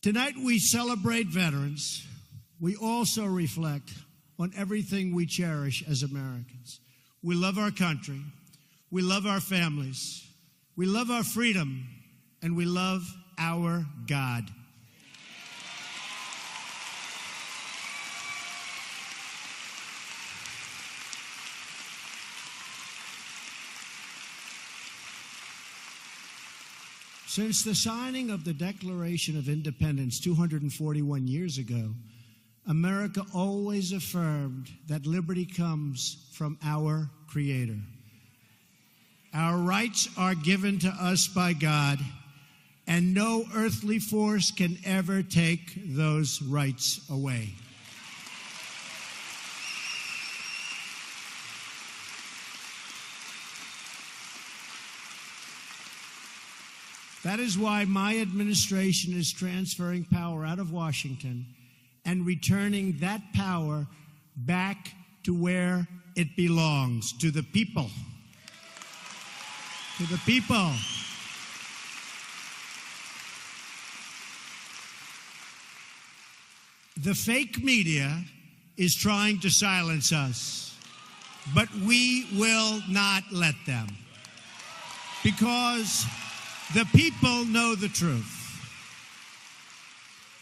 Tonight we celebrate veterans. We also reflect on everything we cherish as Americans. We love our country. We love our families. We love our freedom. And we love our God. Since the signing of the Declaration of Independence 241 years ago, America always affirmed that liberty comes from our Creator. Our rights are given to us by God, and no earthly force can ever take those rights away. That is why my administration is transferring power out of Washington and returning that power back to where it belongs, to the people. To the people. The fake media is trying to silence us, but we will not let them, because the people know the truth.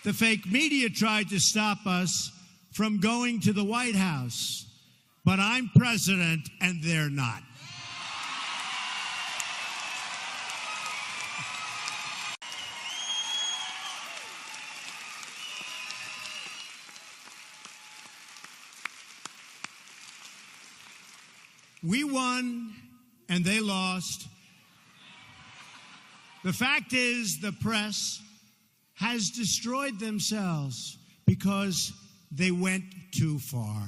The fake media tried to stop us from going to the White House, but I'm president and they're not. We won and they lost. The fact is, the press has destroyed themselves because they went too far.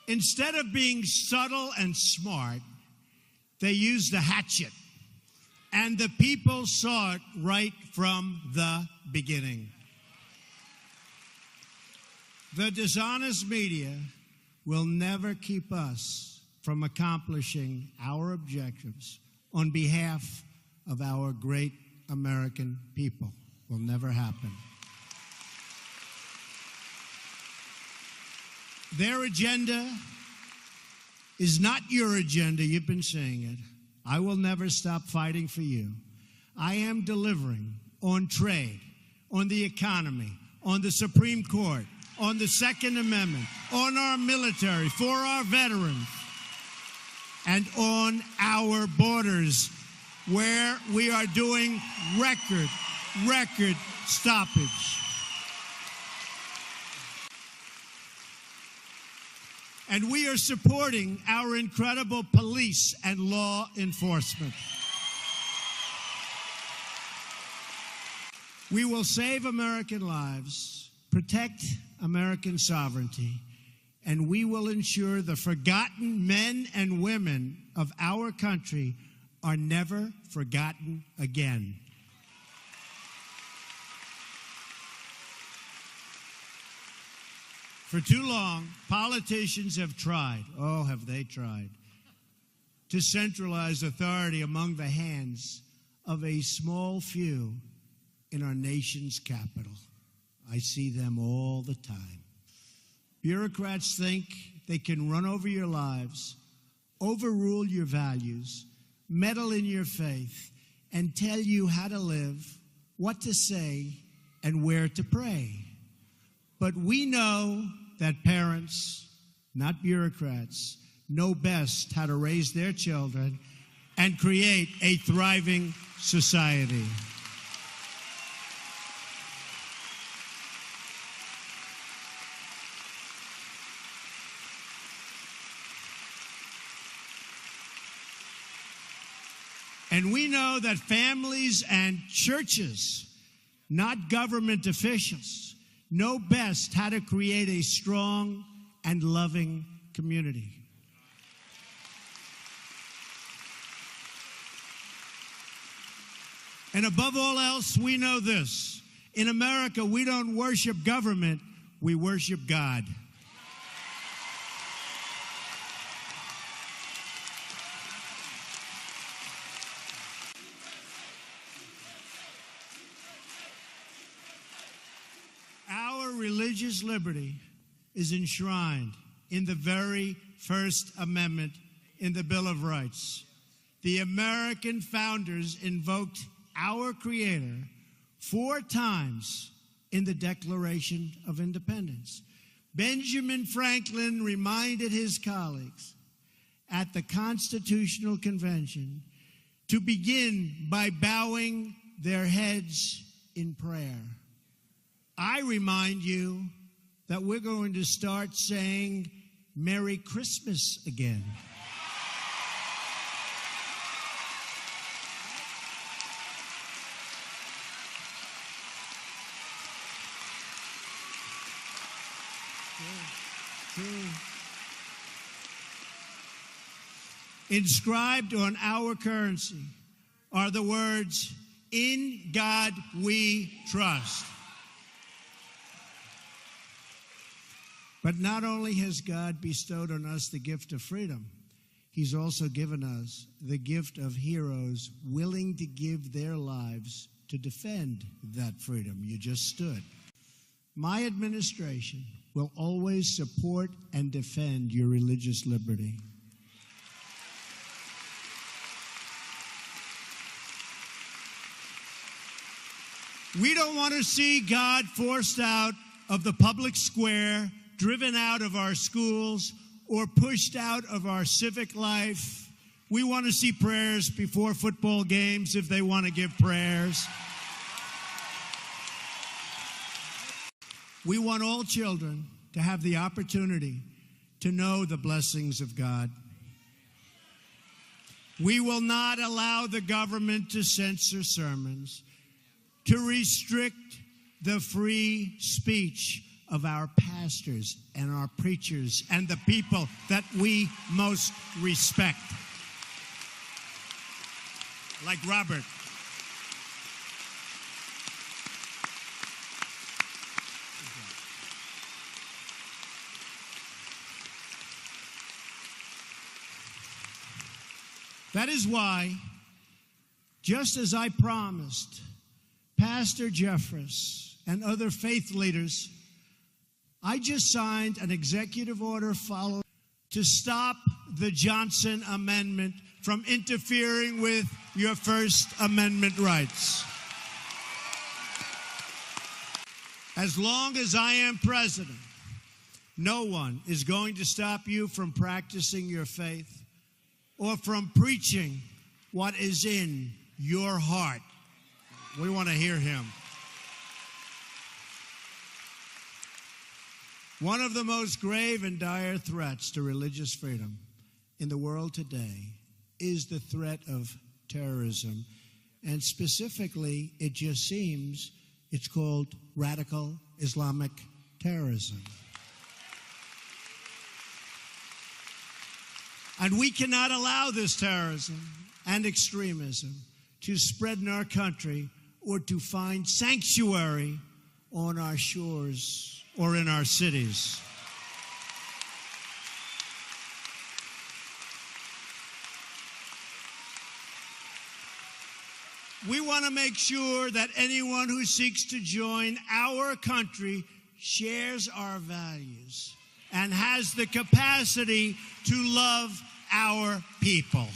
Instead of being subtle and smart, they used a hatchet, and the people saw it right from the beginning. The dishonest media will never keep us from accomplishing our objectives on behalf of our great American people. Will never happen. Their agenda is not your agenda. You've been saying it. I will never stop fighting for you. I am delivering on trade, on the economy, on the Supreme Court, on the Second Amendment, on our military, for our veterans, and on our borders, where we are doing record stoppage. And we are supporting our incredible police and law enforcement. We will save American lives, protect American sovereignty, and we will ensure the forgotten men and women of our country are never forgotten again. For too long, politicians have tried, oh, have they tried, to centralize authority among the hands of a small few in our nation's capital. I see them all the time. Bureaucrats think they can run over your lives, overrule your values, meddle in your faith, and tell you how to live, what to say, and where to pray. But we know that parents, not bureaucrats, know best how to raise their children and create a thriving society. And we know that families and churches, not government officials, know best how to create a strong and loving community. And above all else, we know this. In America, we don't worship government, we worship God. religious liberty is enshrined in the very First Amendment in the Bill of Rights. The American founders invoked our Creator 4 times in the Declaration of Independence. Benjamin Franklin reminded his colleagues at the Constitutional Convention to begin by bowing their heads in prayer. I remind you that we're going to start saying Merry Christmas again. True. Inscribed on our currency are the words, "In God we trust." But not only has God bestowed on us the gift of freedom, He's also given us the gift of heroes willing to give their lives to defend that freedom you just stood. My administration will always support and defend your religious liberty. We don't want to see God forced out of the public square, driven out of our schools, or pushed out of our civic life. We want to see prayers before football games if they want to give prayers. We want all children to have the opportunity to know the blessings of God. We will not allow the government to censor sermons, to restrict the free speech of our pastors and our preachers and the people that we most respect. Like Robert. That is why, just as I promised Pastor Jeffress and other faith leaders, I just signed an executive order following to stop the Johnson Amendment from interfering with your First Amendment rights. As long as I am president, no one is going to stop you from practicing your faith or from preaching what is in your heart. We want to hear him. One of the most grave and dire threats to religious freedom in the world today is the threat of terrorism. And specifically, it just seems it's called radical Islamic terrorism. And we cannot allow this terrorism and extremism to spread in our country or to find sanctuary on our shores or in our cities. We want to make sure that anyone who seeks to join our country shares our values and has the capacity to love our people.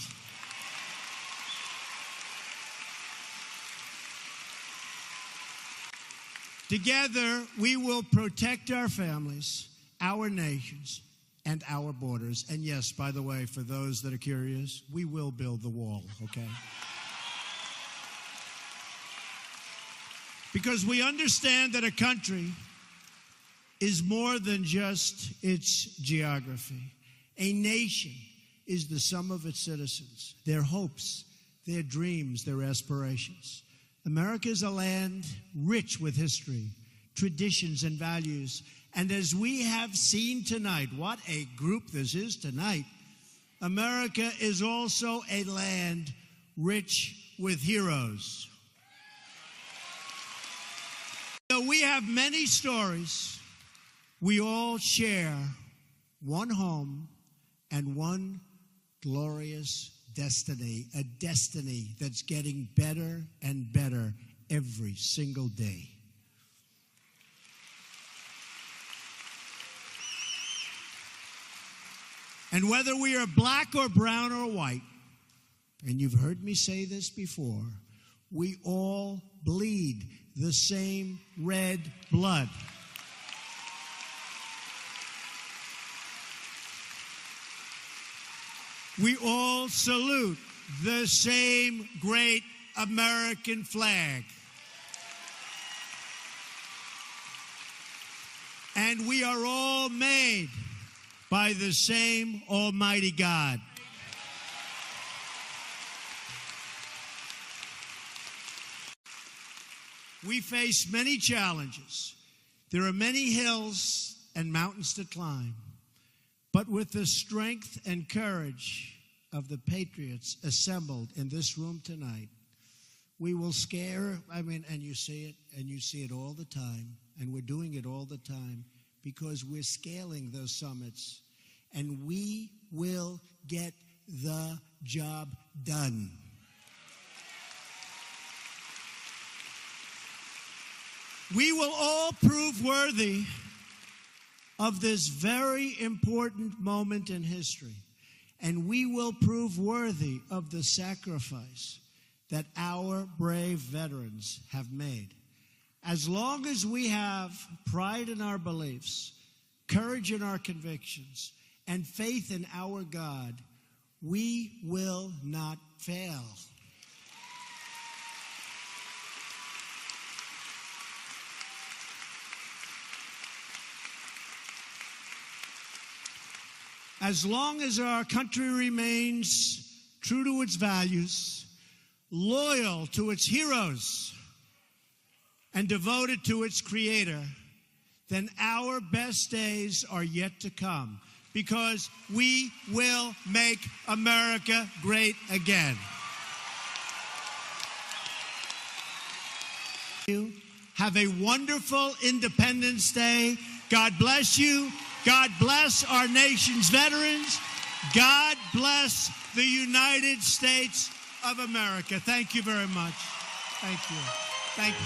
Together, we will protect our families, our nations, and our borders. And yes, by the way, for those that are curious, we will build the wall, okay? Because we understand that a country is more than just its geography. A nation is the sum of its citizens, their hopes, their dreams, their aspirations. America is a land rich with history, traditions, and values. And as we have seen tonight, what a group this is tonight, America is also a land rich with heroes. So we have many stories. We all share one home and one glorious destiny, a destiny that's getting better and better every single day. And whether we are black or brown or white, and you've heard me say this before, we all bleed the same red blood. We all salute the same great American flag. And we are all made by the same Almighty God. We face many challenges. There are many hills and mountains to climb. But with the strength and courage of the patriots assembled in this room tonight, we will and you see it all the time, and we're doing it all the time because we're scaling those summits, and we will get the job done. We will all prove worthy of this very important moment in history, and we will prove worthy of the sacrifice that our brave veterans have made. As long as we have pride in our beliefs, courage in our convictions, and faith in our God, we will not fail. As long as our country remains true to its values, loyal to its heroes, and devoted to its Creator, then our best days are yet to come, because we will make America great again. Have a wonderful Independence Day. God bless you. God bless our nation's veterans. God bless the United States of America. Thank you very much. Thank you. Thank you.